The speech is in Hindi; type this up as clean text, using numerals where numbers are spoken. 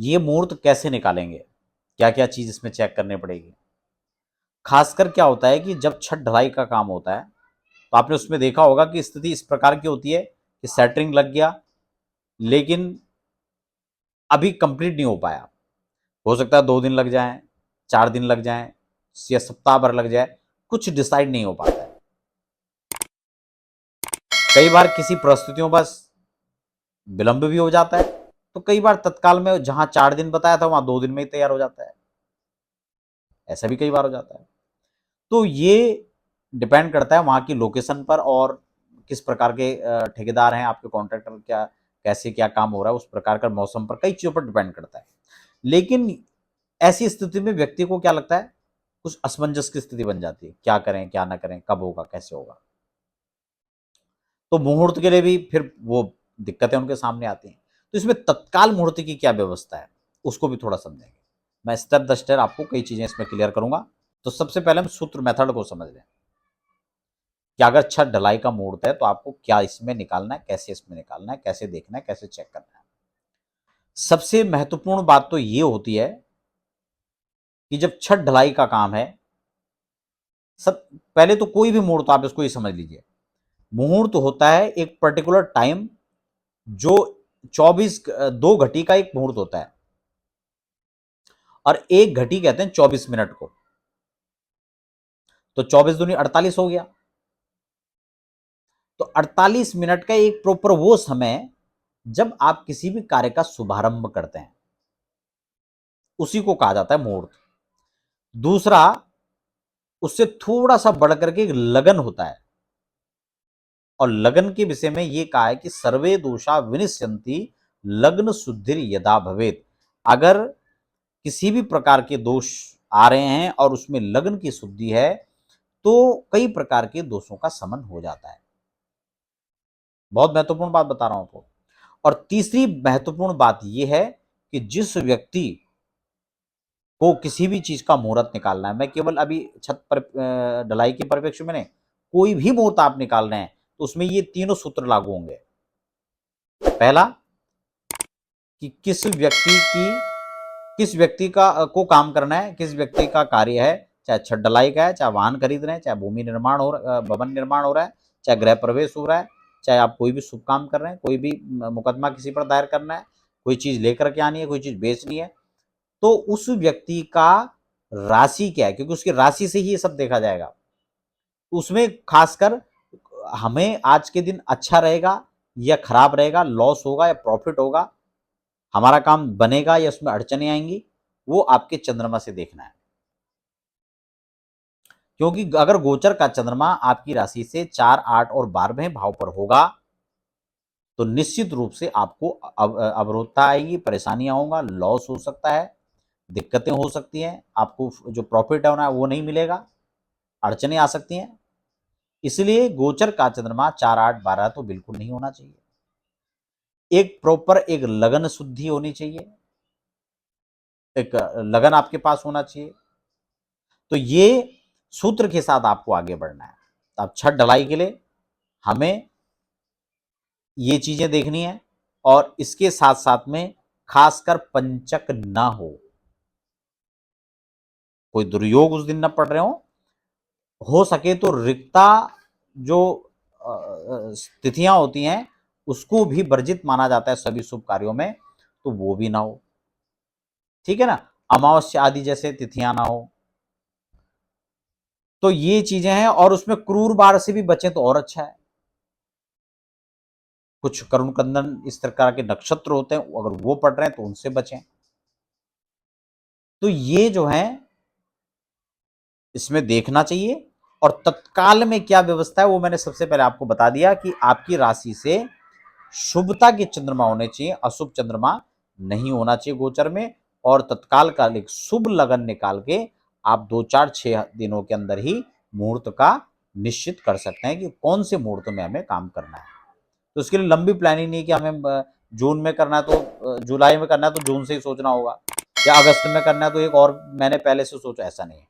ये मुहूर्त कैसे निकालेंगे, क्या क्या चीज इसमें चेक करनी पड़ेगी। खासकर क्या होता है कि जब छत ढलाई का काम होता है तो आपने उसमें देखा होगा कि स्थिति इस प्रकार की होती है कि सेटरिंग लग गया लेकिन अभी कंप्लीट नहीं हो पाया। हो सकता है 2 दिन लग जाए, 4 दिन लग जाए या सप्ताह भर लग जाए, कुछ डिसाइड नहीं हो पाता है। कई बार किसी परिस्थितियों बस विलंब भी हो जाता है, तो कई बार तत्काल में जहां 4 दिन बताया था वहां 2 दिन में ही तैयार हो जाता है। ऐसा भी कई बार हो जाता है। तो ये डिपेंड करता है वहां की लोकेशन पर और किस प्रकार के ठेकेदार हैं आपके, कॉन्ट्रैक्टर क्या, कैसे क्या काम हो रहा है, उस प्रकार का मौसम पर, कई चीजों पर डिपेंड करता है। लेकिन ऐसी स्थिति में व्यक्ति को क्या लगता है, कुछ असमंजस की स्थिति बन जाती है, क्या करें क्या ना करें, कब होगा कैसे होगा। तो मुहूर्त के लिए भी फिर वो दिक्कतें उनके सामने आती हैं। तो इसमें तत्काल मुहूर्त की क्या व्यवस्था है उसको भी थोड़ा समझेंगे। मैं स्टेप बाय स्टेप आपको कई चीजें इसमें क्लियर करूंगा। तो सबसे पहले हम सूत्र मेथड को समझ लें कि अगर छत ढलाई का मुहूर्त है तो आपको क्या इसमें निकालना है, कैसे इसमें निकालना है, कैसे देखना है, कैसे चेक करना है। सबसे महत्वपूर्ण बात तो ये होती है कि जब छत ढलाई का काम है, सब पहले तो कोई भी मुहूर्त आप इसको ही समझ लीजिए, मुहूर्त होता है एक पर्टिकुलर टाइम जो 24 2 घटी का एक मुहूर्त होता है और 1 घटी कहते हैं 24 मिनट को। तो 24 दूनी 48 हो गया। तो 48 मिनट का एक प्रॉपर वो समय जब आप किसी भी कार्य का शुभारंभ करते हैं, उसी को कहा जाता है मुहूर्त। दूसरा, उससे थोड़ा सा बढ़कर के एक लगन होता है और लगन के विषय में यह कहा है कि सर्वे दोषा विनिश्यन्ति लग्न शुद्धिर यदा भवेत। अगर किसी भी प्रकार के दोष आ रहे हैं और उसमें लग्न की शुद्धि है तो कई प्रकार के दोषों का शमन हो जाता है। बहुत महत्वपूर्ण बात बता रहा हूं आपको। और तीसरी महत्वपूर्ण बात यह है कि जिस व्यक्ति को किसी भी चीज का मुहूर्त निकालना है, मैं केवल अभी छत पर ढलाई के परिप्रेक्ष्य में नहीं, कोई भी मुहूर्त आप निकाल रहे हैं तो उसमें ये तीनों सूत्र लागू होंगे। पहला, कि किस व्यक्ति का को काम करना है, किस व्यक्ति का कार्य है, चाहे छत ढलाई का है, चाहे वाहन खरीद रहे हैं, चाहे भूमि निर्माण हो रहा, भवन निर्माण हो रहा है, चाहे गृह प्रवेश हो रहा है, चाहे आप कोई भी शुभ काम कर रहे हैं, कोई भी मुकदमा किसी पर दायर करना है, कोई चीज लेकर के आनी है, कोई चीज बेचनी है, तो उस व्यक्ति का राशि क्या है, क्योंकि उसकी राशि से ही ये सब देखा जाएगा। उसमें खासकर हमें आज के दिन अच्छा रहेगा या खराब रहेगा, लॉस होगा या प्रॉफिट होगा, हमारा काम बनेगा या उसमें अड़चने आएंगी, वो आपके चंद्रमा से देखना है। क्योंकि अगर गोचर का चंद्रमा आपकी राशि से 4, 8 और 12वें भाव पर होगा तो निश्चित रूप से आपको अवरोधता आएगी, परेशानियां होगा, लॉस हो सकता है, दिक्कतें हो सकती हैं, आपको जो प्रॉफिट है वो नहीं मिलेगा, अड़चने आ सकती हैं। इसलिए गोचर का चंद्रमा 4, 8, 12 तो बिल्कुल नहीं होना चाहिए। एक प्रॉपर एक लगन शुद्धि होनी चाहिए, एक लगन आपके पास होना चाहिए। तो ये सूत्र के साथ आपको आगे बढ़ना है। अब छत ढलाई के लिए हमें ये चीजें देखनी है और इसके साथ साथ में खासकर पंचक ना कोई दुर्योग उस दिन ना पड़ रहे हो सके तो रिक्ता जो तिथियां होती हैं उसको भी वर्जित माना जाता है सभी शुभ कार्यों में, तो वो भी ना हो। ठीक है ना, अमावस्या आदि जैसे तिथियां ना हो। तो ये चीजें हैं और उसमें क्रूर बार से भी बचे तो और अच्छा है। कुछ करुण कंदन इस प्रकार के नक्षत्र होते हैं, अगर वो पड़ रहे हैं तो उनसे बचें। तो ये जो है इसमें देखना चाहिए। और तत्काल में क्या व्यवस्था है वो मैंने सबसे पहले आपको बता दिया कि आपकी राशि से शुभता के चंद्रमा होने चाहिए, अशुभ चंद्रमा नहीं होना चाहिए गोचर में। और तत्काल का एक शुभ लगन निकाल के आप 2, 4, 6 दिनों के अंदर ही मुहूर्त का निश्चित कर सकते हैं कि कौन से मुहूर्त में हमें काम करना है। तो उसके लिए लंबी प्लानिंग नहीं कि हमें जून में करना है तो जुलाई में करना है तो जून से ही सोचना होगा, या अगस्त में करना है तो एक और महीने पहले से सोचो, ऐसा नहीं है।